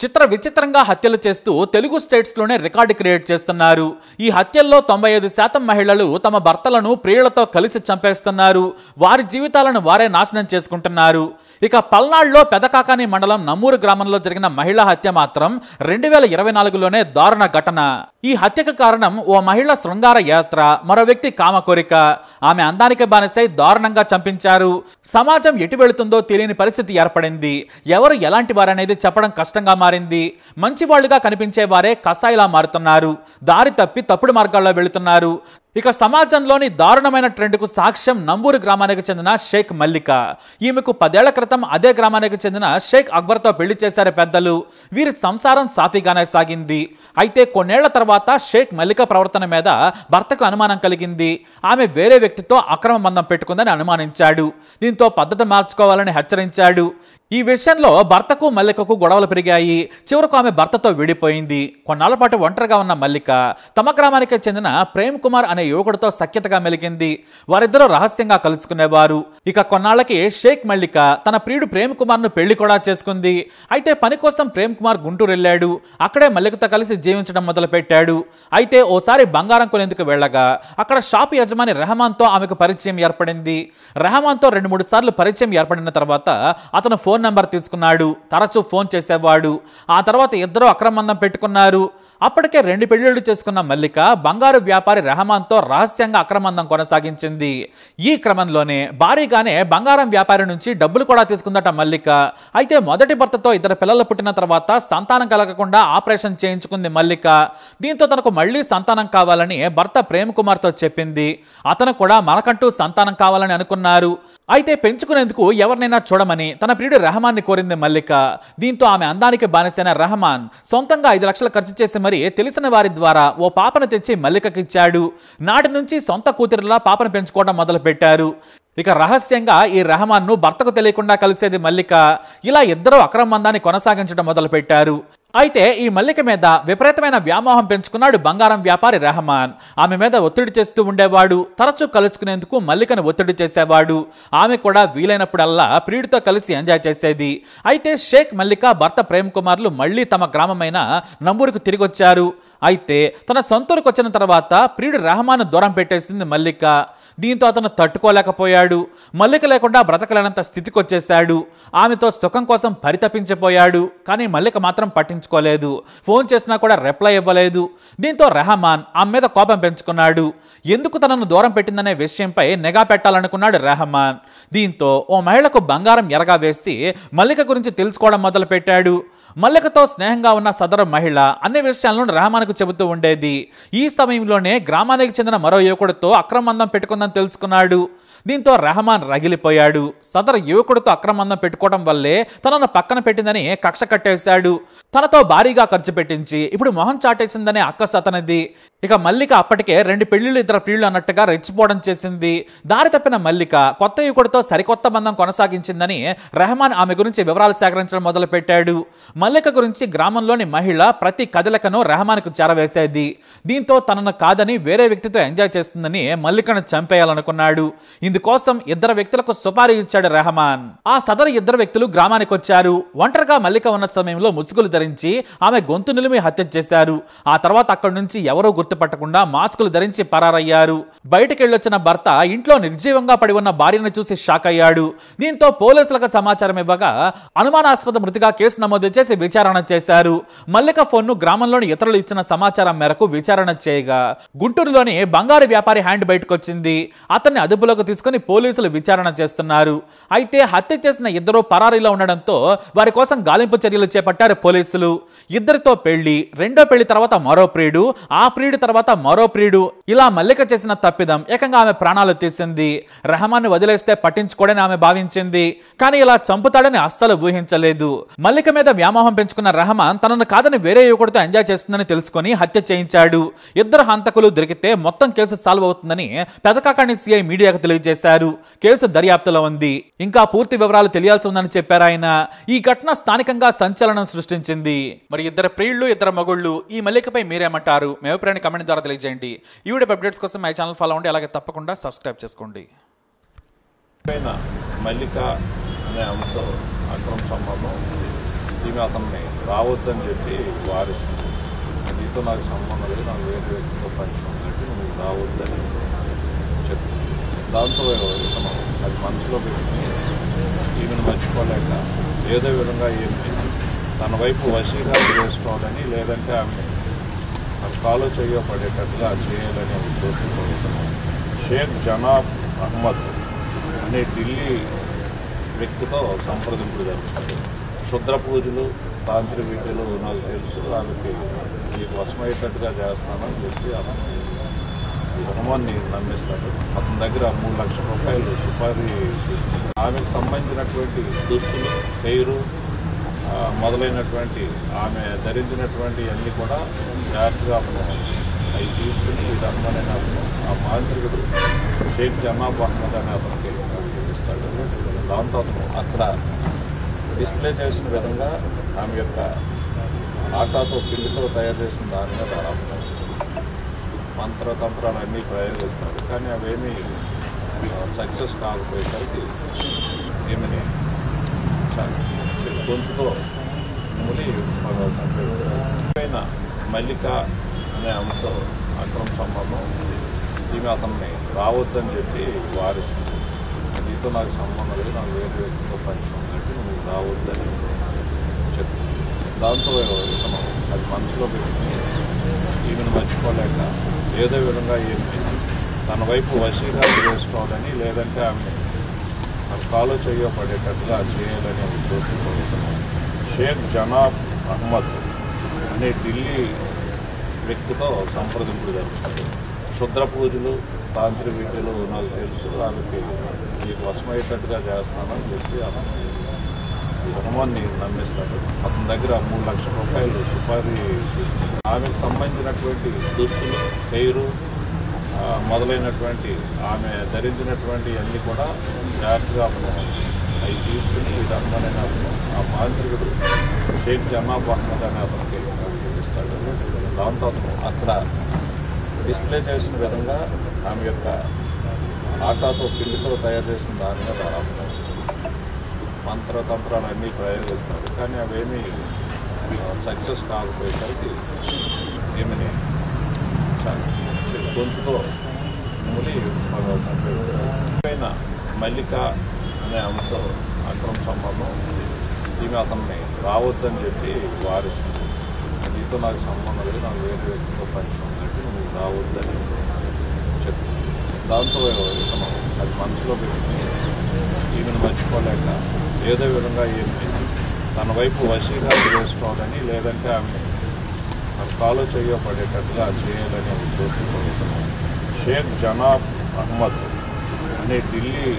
చిత్ర విచిత్రంగా హత్యలు చేస్తూ తెలుగు స్టేట్స్లోనే రికార్డు క్రియేట్ చేస్తున్నారు. ఈ హత్యల్లో 95% మహిళలు తమ భర్తలను ప్రియులతో కలిసి చంపేస్తున్నారు. వారి జీవితాలను వారే నాశనం చేసుకుంటున్నారు. ఇక పల్నాడులో పెదకాకాని మండలం నమ్మూరు గ్రామంలో జరిగిన మహిళా హత్య మాత్రం 2024లోనే దారుణ ఘటన. ఈ హత్యకు కారణం ఓ మహిళ శృంగార యాత్ర, మరో వ్యక్తి కామ కోరిక. ఆమె అందానికి బానిసై దారుణంగా చంపించారు. సమాజం ఎటు వెళుతుందో తెలియని పరిస్థితి ఏర్పడింది. ఎవరు ఎలాంటి వారనేది చెప్పడం కష్టంగా మారింది. మంచి వాళ్లుగా కనిపించే వారే కసాయిలా మారుతున్నారు. దారి తప్పి తప్పుడు మార్గాల్లో వెళుతున్నారు. ఇక సమాజంలోని దారుణమైన ట్రెండ్కు సాక్ష్యం నంబూరు గ్రామానికి చెందిన షేక్ మల్లిక. ఈమెకు 10 ఏళ్ల క్రితం అదే గ్రామానికి చెందిన షేక్ అక్బర్తో పెళ్లి చేశారు పెద్దలు. వీరి సంసారం సాఫీగానే సాగింది. అయితే కొన్నేళ్ల తర్వాత షేక్ మల్లిక ప్రవర్తన మీద భర్తకు అనుమానం కలిగింది. ఆమె వేరే వ్యక్తితో అక్రమ బంధం పెట్టుకుందని అనుమానించాడు. దీంతో పద్ధతి మార్చుకోవాలని హెచ్చరించాడు. ఈ విషయంలో భర్తకు మల్లికకు గొడవలు పెరిగాయి. చివరకు ఆమె భర్తతో విడిపోయింది. కొన్నాళ్ల పాటు ఒంటరిగా ఉన్న మల్లిక తమ గ్రామానికి చెందిన ప్రేమ్ కుమార్ అనే యువకుడితో సఖ్యతగా మెలిగింది. వారిద్దరూ రహస్యంగా కలుసుకునేవారు. ఇక కొన్నాళ్లకి షేక్ మల్లిక తన ప్రియుడు ప్రేమ్ కుమార్ ను పెళ్లి కూడా చేసుకుంది. అయితే పని కోసం ప్రేమ్ కుమార్ గుంటూరు వెళ్ళాడు. అక్కడే మల్లికతో కలిసి జీవించడం మొదలుపెట్టాడు. అయితే ఓసారి బంగారం కొనేందుకు వెళ్ళగా అక్కడ షాపు యజమాని రెహమాన్తో ఆమెకు పరిచయం ఏర్పడింది. రెహమాన్తో 2-3 సార్లు పరిచయం ఏర్పడిన తర్వాత అతను ఫోన్ నంబర్ తీసుకున్నాడు. తరచూ ఫోన్ చేసేవాడు. ఆ తర్వాత ఇద్దరు అక్రమందం పెట్టుకున్నారు. అప్పటికే 2 పెళ్లిళ్లు చేసుకున్న మల్లిక బంగారు వ్యాపారి రెహమాన్తో రహస్యంగా అక్రమందం కొనసాగించింది. ఈ క్రమంలోనే భారీగానే బంగారం వ్యాపారి నుంచి డబ్బులు కూడా తీసుకుందట మల్లిక. అయితే మొదటి భర్తతో 2 పిల్లలు పుట్టిన తర్వాత సంతానం కలగకుండా ఆపరేషన్ చేయించుకుంది మల్లిక. దీంతో తనకు మళ్లీ సంతానం కావాలని భర్త ప్రేమ్ కుమార్తో చెప్పింది. అతను కూడా మనకంటూ సంతానం కావాలని అనుకున్నారు. అయితే పెంచుకునేందుకు ఎవరినైనా చూడమని తన ప్రియుడు రెహమాన్ని కోరింది మల్లిక. దీంతో ఆమె అందానికి బానిసైన రెహమాన్ సొంతంగా 5 లక్షలు ఖర్చు చేసి మరి తెలిసిన వారి ద్వారా ఓ పాపను తెచ్చి మల్లికకిచ్చాడు. నాటి నుంచి సొంత కూతురిలా పాపను పెంచుకోవడం మొదలు పెట్టారు. ఇక రహస్యంగా ఈ రెహమాన్ను భర్తకు తెలియకుండా కలిసేది మల్లిక. ఇలా ఇద్దరు అక్రమందాన్ని కొనసాగించడం మొదలు పెట్టారు. అయితే ఈ మల్లిక మీద విపరీతమైన వ్యామోహం పెంచుకున్నాడు బంగారం వ్యాపారి రెహమాన్. ఆమె మీద ఒత్తిడి చేస్తూ ఉండేవాడు. తరచూ కలుసుకునేందుకు మల్లికను ఒత్తిడి చేసేవాడు. ఆమె కూడా వీలైనప్పుడల్లా ప్రియుడితో కలిసి ఎంజాయ్ చేసేది. అయితే షేక్ మల్లిక భర్త ప్రేమ్ కుమార్లు మళ్లీ తమ గ్రామమైన నంబూరుకు తిరిగి వచ్చారు. అయితే తన సొంతూరుకు వచ్చిన తర్వాత ప్రియుడు రెహమాన్ దూరం పెట్టేసింది మల్లిక. దీంతో అతను తట్టుకోలేకపోయాడు. మల్లిక లేకుండా బ్రతకలేనంత స్థితికి వచ్చేశాడు. ఆమెతో సుఖం కోసం పరితపించిపోయాడు. కానీ మల్లిక మాత్రం పట్టించుకోలేదు. ఫోన్ చేసినా కూడా రిప్లై ఇవ్వలేదు. దీంతో రెహమాన్ ఆమె మీద కోపం పెంచుకున్నాడు. ఎందుకు తనను దూరం పెట్టిందనే విషయంపై నిఘా పెట్టాలనుకున్నాడు రెహమాన్. దీంతో ఓ మహిళకు బంగారం ఎరగా వేసి మల్లిక గురించి తెలుసుకోవడం మొదలు పెట్టాడు. మల్లికతో స్నేహంగా ఉన్న సదరు మహిళ అన్ని విషయాలను రెహమాన్కు చెబుతూ ఉండేది. ఈ సమయంలోనే గ్రామానికి చెందిన మరో యువకుడితో అక్రమందం పెట్టుకుందని తెలుసుకున్నాడు. దీంతో రెహమాన్ రగిలిపోయాడు. సదరు యువకుడితో అక్రమందం పెట్టుకోవడం వల్లే తనను పక్కన పెట్టిందని కక్ష కట్టేశాడు. తనతో భారీగా ఖర్చు పెట్టించి ఇప్పుడు మొహం చాటేసిందనే అక్కసు అతనిది. ఇక మల్లిక అప్పటికే 2 పెళ్లిళ్ళు 2 ప్రియుళ్ళు అన్నట్టుగా రెచ్చిపోవడం చేసింది. దారి తప్పిన మల్లిక కొత్త యువకుడితో సరికొత్త బంధం కొనసాగించిందని రెహమాన్ ఆమె గురించి వివరాలు సేకరించడం మొదలు పెట్టాడు. మల్లిక గురించి గ్రామంలోని మహిళ ప్రతి కదలికను రెహమాన్కు చేరవేసేది. దీంతో తనను కాదని వేరే వ్యక్తితో ఎంజాయ్ చేస్తుందని మల్లికను చంపేయాలనుకున్నాడు. ఇందుకోసం 2 వ్యక్తులకు సుపారీ ఇచ్చాడు రెహమాన్. ఆ సదరు 2 వ్యక్తులు గ్రామానికి వచ్చారు. ఒంటరిగా మల్లిక ఉన్న సమయంలో ముసుగులు ధరించి ఆమె గొంతు నిలిమి హత్య చేశారు. ఆ తర్వాత అక్కడి నుంచి ఎవరూ గుర్తుపట్టకుండా మాస్కులు ధరించి పరారయ్యారు. బయటకెళ్ళొచ్చిన భర్త ఇంట్లో నిర్జీవంగా పడి ఉన్న భార్యను చూసి షాక్ అయ్యాడు. దీంతో పోలీసులకు సమాచారం ఇవ్వగా అనుమానాస్పద మృతిగా కేసు నమోదు చేసి విచారణ చేశారు. మల్లిక ఫోన్ను గ్రామంలోని ఇతరులు ఇచ్చిన సమాచారం మేరకు విచారణ చేయగా గుంటూరులోని బంగారు వ్యాపారి హ్యాండ్ బయటకు వచ్చింది. అతన్ని అదుపులోకి తీసుకుని పోలీసులు విచారణ చేస్తున్నారు. అయితే హత్య చేసిన 2 పరారీలో ఉండడంతో వారి కోసం గాలింపు చర్యలు చేపట్టారు పోలీసులు. 2తో పెళ్లి, 2వ పెళ్లి తర్వాత మరో ప్రియుడు, ఆ ప్రియుడు తర్వాత మరో ప్రియుడు, ఇలా మల్లిక చేసిన తప్పిదం ఏకంగా ఆమె ప్రాణాలు తీసింది. రెహమాన్ వదిలేస్తే పట్టించుకోడని ఆమె భావించింది. కానీ ఇలా చంపుతాడని అస్సలు ఊహించలేదు. మల్లిక మీద వ్యామోహం పెంచుకున్న రెహమాన్ తనను కాదని వేరే యువకుడితో ఎంజాయ్ చేస్తుందని తెలుసుకుని హత్య చేయించాడు. 2 హంతకులు దొరికితే మొత్తం కేసు సాల్వ్ అవుతుందని పెదకాకాని సిఐ మీడియాకు తెలియజేశారు. కేసు దర్యాప్తులో ఉంది. ఇంకా పూర్తి వివరాలు తెలియాల్సి ఉందని చెప్పారు ఆయన. ఈ ఘటన స్థానికంగా సంచలనం సృష్టించింది. మరి 2 ప్రియుళ్ళు 2 మగుళ్ళు ఈ మల్లికపై మీరేమంటారు? మీ అభిప్రాయాన్ని కమెంట్ ద్వారా తెలియజేయండి. ఈ వీడియో అప్డేట్స్ కోసం మై ఛానల్ ఫాలో అవ్వండి. అలాగే తప్పకుండా సబ్స్క్రైబ్ చేసుకోండి. మల్లిక అనే ఆమెతో అక్రమ సంబంధం ఉంది. ఈమె అతన్ని రావద్దని చెప్పి వారిస్తుంది. నీతో నాకు సంబంధం లేదు, నాకు వేరే వ్యక్తితో పరిచయం కాబట్టి నువ్వు రావద్దని చెప్తుంది. దాంతో ఇతను అది మనసులో పెట్టుకుని ఈమెను మర్చిపోలేక ఏదో విధంగా ఈమె తన వైపు వశీగా చేసుకోవాలని, లేదంటే ఆమె కాలో చెయ్యో పడేటట్టుగా చేయాలనే ఉద్దేశంతో ఇతను షేక్ జనాబ్ అహ్మద్ అనే ఢిల్లీ వ్యక్తితో సంప్రదింపులు జరుపుతాడు. క్షుద్ర పూజలు, తాంత్రిక విద్యలు నాకు తెలుసు, ఆమెకి నీకు వశమయ్యేటట్టుగా చేస్తానని చెప్పి అతను ఈ హనుమాన్ని నమ్మిస్తాడు. అతని దగ్గర 3 లక్షల రూపాయలు సుపారీ తీసుకుంటాడు. ఆమెకు సంబంధించినటువంటి దుస్తులు, పేరు మొదలైనటువంటి ఆమె ధరించినటువంటి అన్నీ కూడా జాగ్రత్తగా అతను అవి తీసుకుని ఈ హనుమాన్ అనే అతను ఆ మాంత్రికుడు షేక్ జనాబ్ అహ్మద్ అనే అతనికి ఇస్తాడు. దాంతో అతను అక్కడ డిస్ప్లే చేసిన విధంగా ఆమె యొక్క ఆటాతో పిండితో తయారు చేసిన దాని మీద మంత్రతంత్రాలు అన్నీ ప్రయోగిస్తారు. కానీ అవేమీ సక్సెస్ కాకపోయేసరికి ఏమని గొంతుతో ములి పైన మల్లిక అనే ఆమెతో అక్రమ సంబంధం. ఈమె అతన్ని రావద్దని చెప్పి వారిస్తుంది. నీతో నాకు సంబంధం లేదు, నాకు వేరే వ్యక్తితో పరిచయం కాబట్టి నువ్వు రావద్దని చెప్తుంది. దాంతో ఇతను అది మనసులో పెట్టుకుని ఈమెను మర్చిపోలేక ఏదో విధంగా ఈమె తన వైపు వశీగా చేసుకోవాలని, లేదంటే ఆమె కాలో చెయ్యో పడేటట్టుగా చేయాలనే ఉద్దేశంతో ఇతను షేక్ జనాబ్ అహ్మద్ అనే ఢిల్లీ వ్యక్తితో సంప్రదింపులు జరుపుతాడు. క్షుద్ర పూజలు, తాంత్రిక విద్యలు నాకు తెలుసు, ఆమెకి నీకు వశమయ్యేటట్టుగా చేస్తానని చెప్పి అతను ఈ హనుమాన్ని నమ్మిస్తాడు. అతని దగ్గర 3 లక్షల రూపాయలు సుపారీ తీసుకుంటాడు. ఆమెకు సంబంధించినటువంటి దుస్తులు, పేరు మొదలైనటువంటి ఆమె ధరించినటువంటి అన్నీ కూడా జాగ్రత్తగా అతను అవి తీసుకుని ఈ హనుమాన్ అనే అతను ఆ మాంత్రికుడు షేక్ జనాబ్ అహ్మద్ అనే అతనికి ఇస్తాడు. దాంతో అతను అక్కడ డిస్ప్లే చేసిన విధంగా ఆమె యొక్క ఆటాతో పిండితో తయారు చేసిన దాని మీద మంత్రతంత్రాలు అన్నీ ప్రయోగిస్తారు. కానీ అవేమీ సక్సెస్ కాకపోయేసరికి ఏమని గొంతుతో ములి పైన మల్లిక అనే ఆమెతో అక్రమ సంబంధం. ఈమె అతన్ని రావద్దని చెప్పి వారిస్తుంది. నీతో నాకు సంబంధం లేదు, నాకు వేరే వ్యక్తితో పరిచయం కాబట్టి నువ్వు రావద్దని చెప్తుంది. దాంతో ఇతను అది మనసులో పెట్టుకుని ఈమెను మర్చిపోలేక ఏదో విధంగా ఈమె తన వైపు వశీగా చేసుకోవాలని, లేదంటే ఆమె కాలో చెయ్యో పడేటట్టుగా చేయాలనే ఉద్దేశంతో ఇతను షేక్ జనాబ్ అహ్మద్ అనే ఢిల్లీ